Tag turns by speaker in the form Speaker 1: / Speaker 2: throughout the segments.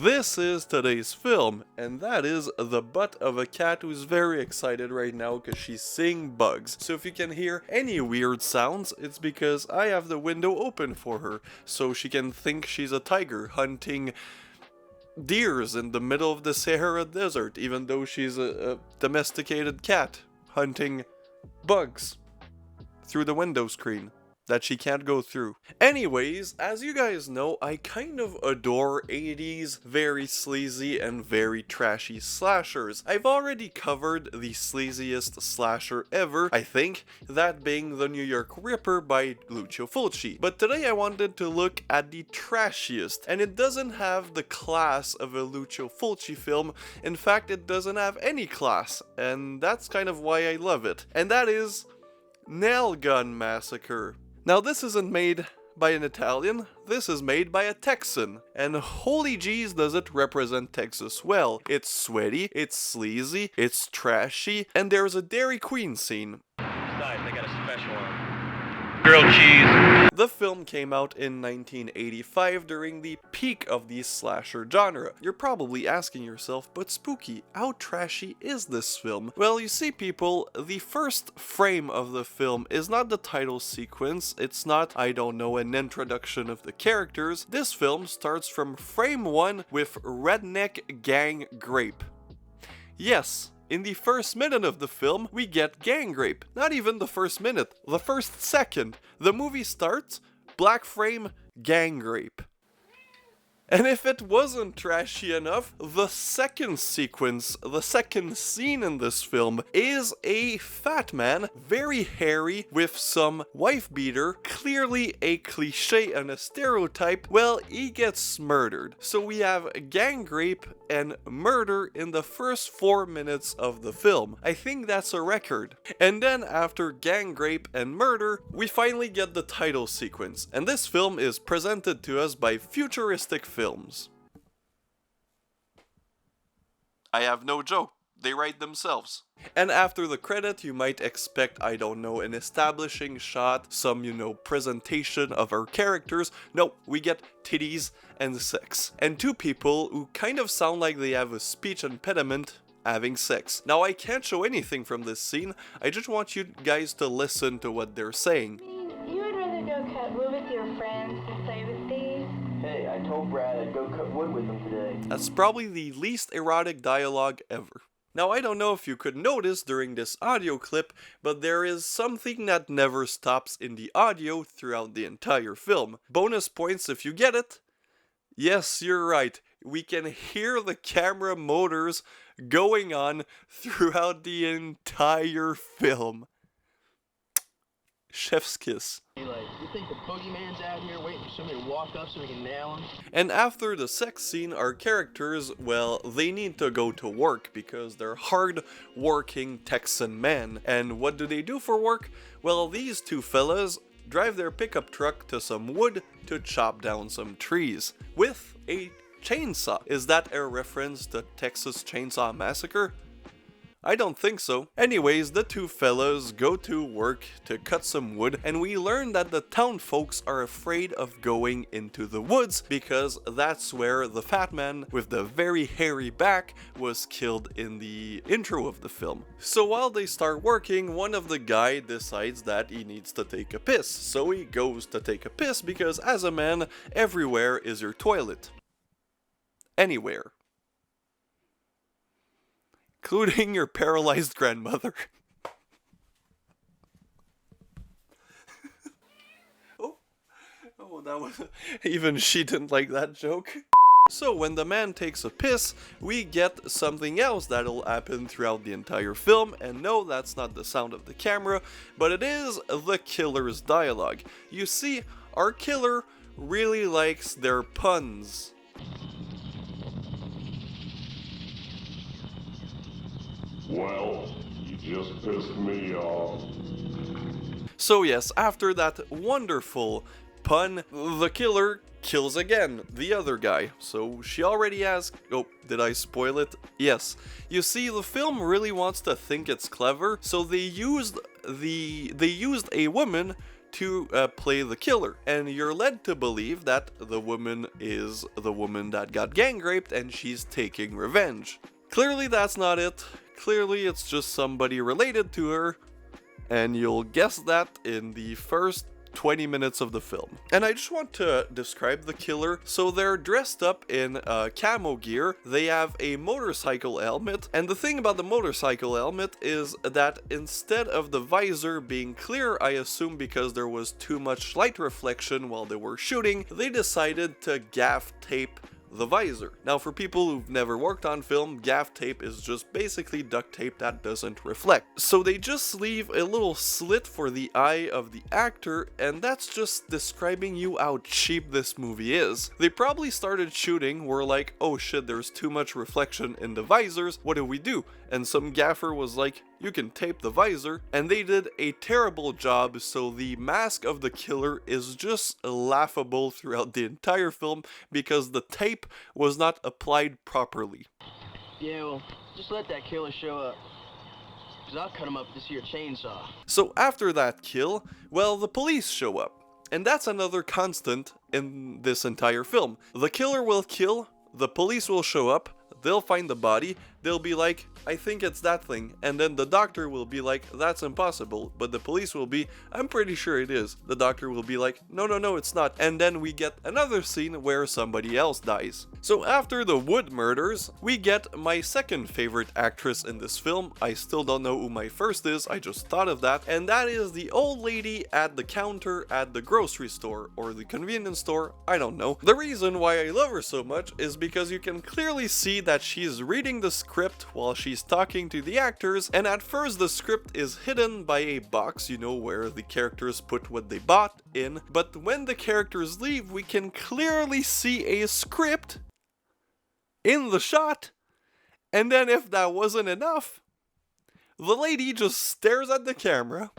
Speaker 1: This is today's film, and that is the butt of a cat who's very excited right now because she's seeing bugs. So if you can hear any weird sounds, it's because I have the window open for her, so she can think she's a tiger hunting deers in the middle of the Sahara Desert, even though she's a domesticated cat hunting bugs through the window screen that she can't go through. Anyways, as you guys know, I kind of adore 80s, very sleazy and very trashy slashers. I've already covered the sleaziest slasher ever, I think, that being The New York Ripper by Lucio Fulci. But today I wanted to look at the trashiest, and it doesn't have the class of a Lucio Fulci film. In fact, it doesn't have any class, and that's kind of why I love it. And that is Nail Gun Massacre. Now this isn't made by an Italian, this is made by a Texan, and holy jeez does it represent Texas well. It's sweaty, it's sleazy, it's trashy, and there's a Dairy Queen scene.
Speaker 2: Besides, I got a special one. Grilled cheese.
Speaker 1: The film came out in 1985 during the peak of the slasher genre. You're probably asking yourself, but Spooky, how trashy is this film? Well, you see people, the first frame of the film is not the title sequence, it's not, I don't know, an introduction of the characters. This film starts from frame 1 with Redneck Gang Grape. Yes. In the first minute of the film, we get gang rape. Not even the first minute, the first second. The movie starts, black frame, gang rape. And if it wasn't trashy enough, the second sequence, the second scene in this film is a fat man, very hairy, with some wife beater, clearly a cliche and a stereotype. Well, he gets murdered. So we have gang rape and murder in the first 4 minutes of the film. I think that's a record. And then after gang rape and murder, we finally get the title sequence. And this film is presented to us by Futuristic Films. I have no joke. They write themselves. And after the credit, you might expect, I don't know, an establishing shot, some, presentation of our characters. No, we get titties and sex. And two people who kind of sound like they have a speech impediment having sex. Now, I can't show anything from this scene, I just want you guys to listen to what they're saying.
Speaker 3: You would rather go cut wood with your friends than play with these?
Speaker 4: Hey, I told Brad I'd go cut wood with him today.
Speaker 1: That's probably the least erotic dialogue ever. Now, I don't know if you could notice during this audio clip, but there is something that never stops in the audio throughout the entire film. Bonus points if you get it. Yes, you're right. We can hear the camera motors going on throughout the entire film. Chef's kiss.
Speaker 4: You think the boogeyman's out here waiting for somebody to walk up so we can nail him?
Speaker 1: And after the sex scene, our characters, well, they need to go to work because they're hard-working Texan men. And what do they do for work? Well, these two fellas drive their pickup truck to some wood to chop down some trees with a chainsaw. Is that a reference to Texas Chainsaw Massacre? I don't think so. Anyways, the two fellas go to work to cut some wood, and we learn that the town folks are afraid of going into the woods because that's where the fat man with the very hairy back was killed in the intro of the film. So while they start working, one of the guy decides that he needs to take a piss. So he goes to take a piss because as a man, everywhere is your toilet. Anywhere. Including your paralyzed grandmother. oh, that was... Even she didn't like that joke. So when the man takes a piss, we get something else that'll happen throughout the entire film, and no, that's not the sound of the camera, but it is the killer's dialogue. You see, our killer really likes their puns.
Speaker 5: Well, you just pissed me off.
Speaker 1: So yes, after that wonderful pun, the killer kills again the other guy. So she already has... Oh, did I spoil it? Yes. You see, the film really wants to think it's clever, so they used a woman to play the killer, and you're led to believe that the woman is the woman that got gang raped and she's taking revenge. Clearly that's not it. Clearly it's just somebody related to her, and you'll guess that in the first 20 minutes of the film. And I just want to describe the killer. So they're dressed up in camo gear, they have a motorcycle helmet, and the thing about the motorcycle helmet is that instead of the visor being clear, I assume because there was too much light reflection while they were shooting, they decided to gaff tape the visor. Now, for people who've never worked on film, gaff tape is just basically duct tape that doesn't reflect. So they just leave a little slit for the eye of the actor, and that's just describing you how cheap this movie is. They probably started shooting, were like, oh shit, there's too much reflection in the visors, what do we do? And some gaffer was like, you can tape the visor, and they did a terrible job, so the mask of the killer is just laughable throughout the entire film because the tape was not applied properly.
Speaker 4: Yeah, well, just let that killer show up. Cause I'll cut him up with this here chainsaw.
Speaker 1: So after that kill, well, the police show up. And that's another constant in this entire film. The killer will kill, the police will show up, they'll find the body, they'll be like, I think it's that thing, and then the doctor will be like, that's impossible, but the police will be, I'm pretty sure it is. The doctor will be like, no, it's not, and then we get another scene where somebody else dies. So after the Wood murders, we get my second favorite actress in this film. I still don't know who my first is, I just thought of that, and that is the old lady at the counter at the grocery store, or the convenience store, I don't know. The reason why I love her so much is because you can clearly see that she's reading the script while she's talking to the actors, and at first the script is hidden by a box, you know, where the characters put what they bought in, but when the characters leave, we can clearly see a script in the shot, and then if that wasn't enough, the lady just stares at the camera.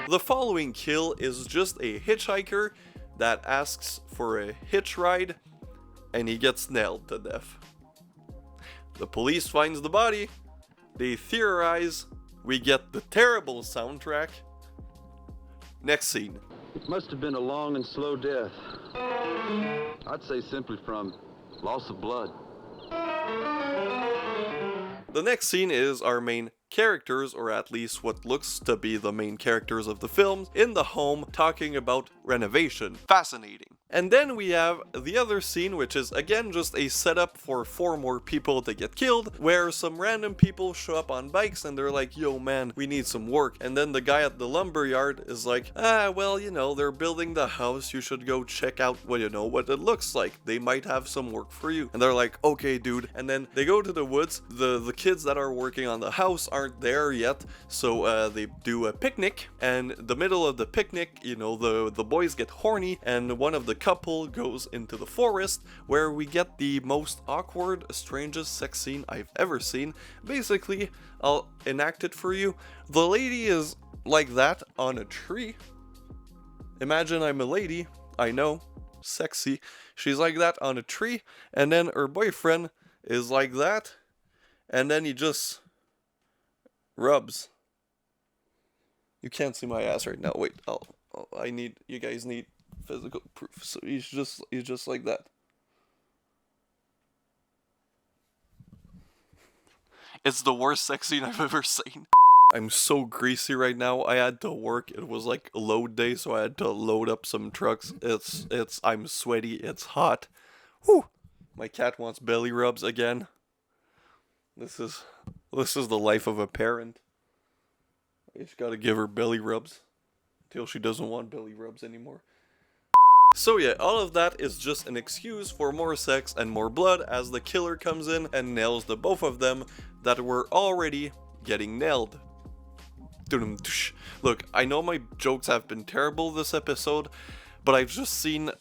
Speaker 1: The following kill is just a hitchhiker that asks for a hitch ride, and he gets nailed to death. The police finds the body, they theorize, we get the terrible soundtrack. Next scene.
Speaker 6: It must have been a long and slow death. I'd say simply from loss of blood.
Speaker 1: The next scene is our main characters, or at least what looks to be the main characters of the film, in the home talking about renovation. Fascinating. And then we have the other scene, which is again just a setup for 4 more people to get killed, where some random people show up on bikes and they're like, yo man, we need some work. And then the guy at the lumber yard is like, well, you know, they're building the house, you should go check out what, you know, what it looks like. They might have some work for you. And they're like, okay dude. And then they go to the woods, the kids that are working on the house aren't there yet, so they do a picnic, and the middle of the picnic, you know, the boys get horny, and one of the couple goes into the forest, where we get the most awkward, strangest sex scene I've ever seen. Basically, I'll enact it for you. The lady is like that on a tree. Imagine I'm a lady, I know, sexy. She's like that on a tree, and then her boyfriend is like that, and then he just rubs. You can't see my ass right now. Wait, you guys need physical proof. So he's just like that. It's the worst sex scene I've ever seen. I'm so greasy right now. I had to work. It was like load day, so I had to load up some trucks. I'm sweaty. It's hot. Whew. My cat wants belly rubs again. This is the life of a parent. I just gotta give her belly rubs until she doesn't want belly rubs anymore. So yeah, all of that is just an excuse for more sex and more blood as the killer comes in and nails the both of them that were already getting nailed. Look, I know my jokes have been terrible this episode, but I've just seen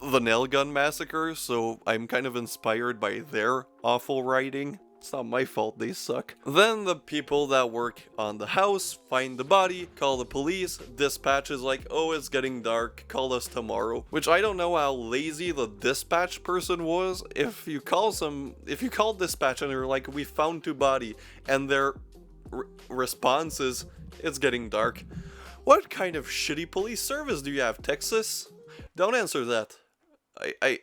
Speaker 1: the Nail Gun Massacre, so I'm kind of inspired by their awful writing. It's not my fault, they suck. Then the people that work on the house find the body, call the police, dispatch is like, oh, it's getting dark, call us tomorrow. Which I don't know how lazy the dispatch person was. If you call dispatch and they're like, we found 2 bodies, and they're response is, "It's getting dark." What kind of shitty police service do you have, Texas? Don't answer that. I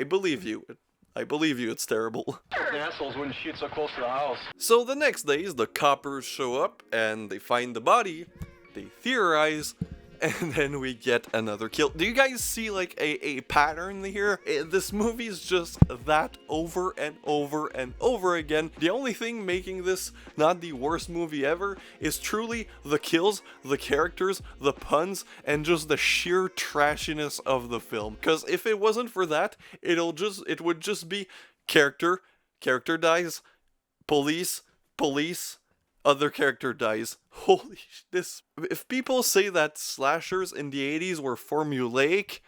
Speaker 1: believe you. I believe you, it's terrible.
Speaker 2: The assholes wouldn't shoot so close to the house.
Speaker 1: So the next days, the coppers show up and they find the body, they theorize, and then we get another kill. Do you guys see like a pattern here? This movie is just that over and over and over again. The only thing making this not the worst movie ever is truly the kills, the characters, the puns, and just the sheer trashiness of the film. Because if it wasn't for that, it would just be character dies, police, other character dies. Holy this. If people say that slashers in the 80s were formulaic,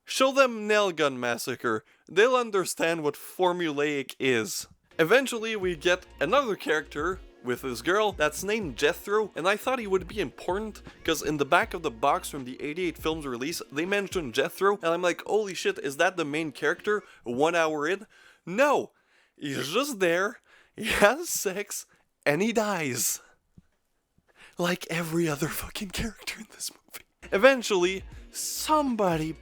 Speaker 1: show them Nail Gun Massacre. They'll understand what formulaic is. Eventually we get another character with this girl that's named Jethro, and I thought he would be important because in the back of the box from the 88 film's release, they mentioned Jethro, and I'm like, holy shit, is that the main character 1 hour in? No, he's just there, he has sex, and he dies. Like every other fucking character in this movie. Eventually, somebody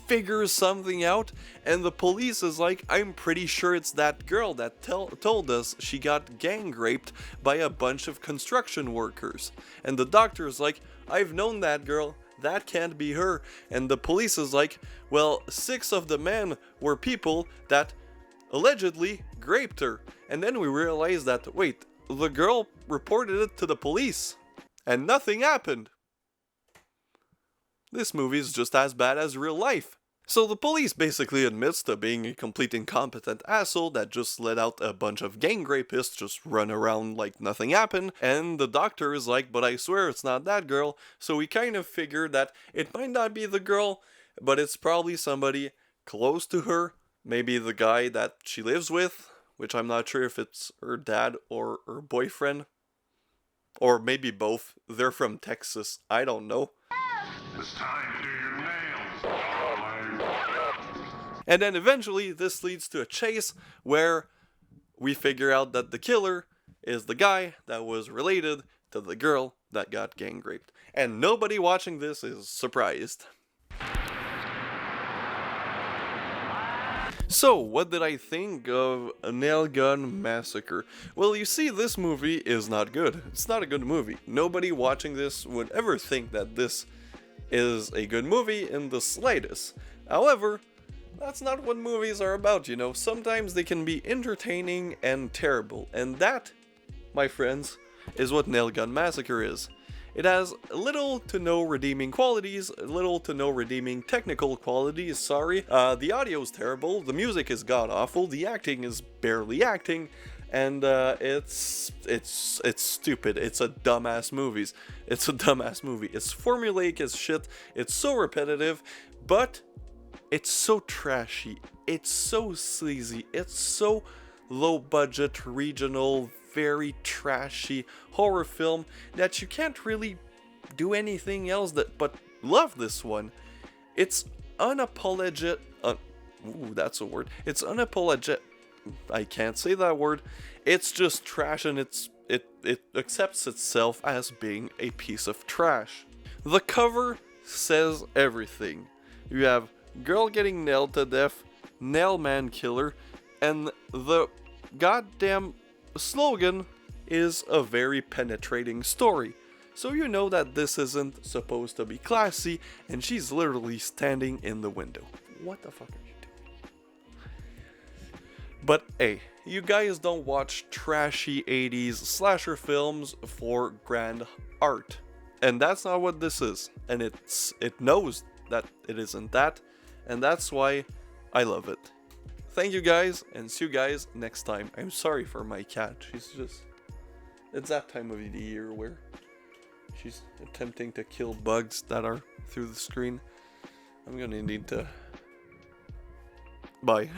Speaker 1: figures something out, and the police is like, I'm pretty sure it's that girl that told us she got gang raped by a bunch of construction workers. And the doctor is like, I've known that girl, that can't be her. And the police is like, well, 6 of the men were people that allegedly raped her. And then we realize that, wait, the girl reported it to the police, and nothing happened. This movie is just as bad as real life. So the police basically admits to being a complete incompetent asshole that just let out a bunch of gang rapists just run around like nothing happened, and the doctor is like, but I swear it's not that girl, so we kind of figured that it might not be the girl, but it's probably somebody close to her, maybe the guy that she lives with, which I'm not sure if it's her dad or her boyfriend. Or maybe both. They're from Texas. I don't know.
Speaker 5: It's time to do your nails.
Speaker 1: And then eventually this leads to a chase where we figure out that the killer is the guy that was related to the girl that got gang raped. And nobody watching this is surprised. So, what did I think of Nail Gun Massacre? Well, you see, this movie is not good. It's not a good movie. Nobody watching this would ever think that this is a good movie in the slightest. However, that's not what movies are about, you know. Sometimes they can be entertaining and terrible. And that, my friends, is what Nail Gun Massacre is. It has little to no redeeming qualities, little to no redeeming technical qualities, sorry. The audio is terrible, the music is god-awful, the acting is barely acting, and it's stupid. It's a dumbass movie. It's a dumbass movie. It's formulaic as shit, it's so repetitive, but it's so trashy, it's so sleazy, it's so low-budget, regional, very trashy horror film that you can't really do anything else but love this one. It's unapologetic. Ooh, that's a word. It's unapologetic. I can't say that word. It's just trash, and it accepts itself as being a piece of trash. The cover says everything. You have girl getting nailed to death, nail man killer, and the goddamn slogan is a very penetrating story. So you know that this isn't supposed to be classy, and she's literally standing in the window. What the fuck are you doing? But hey, you guys don't watch trashy 80s slasher films for grand art. And that's not what this is. And it knows that it isn't that, and that's why I love it. Thank you guys, and see you guys next time. I'm sorry for my cat. It's that time of the year where she's attempting to kill bugs that are through the screen. I'm gonna need to... Bye.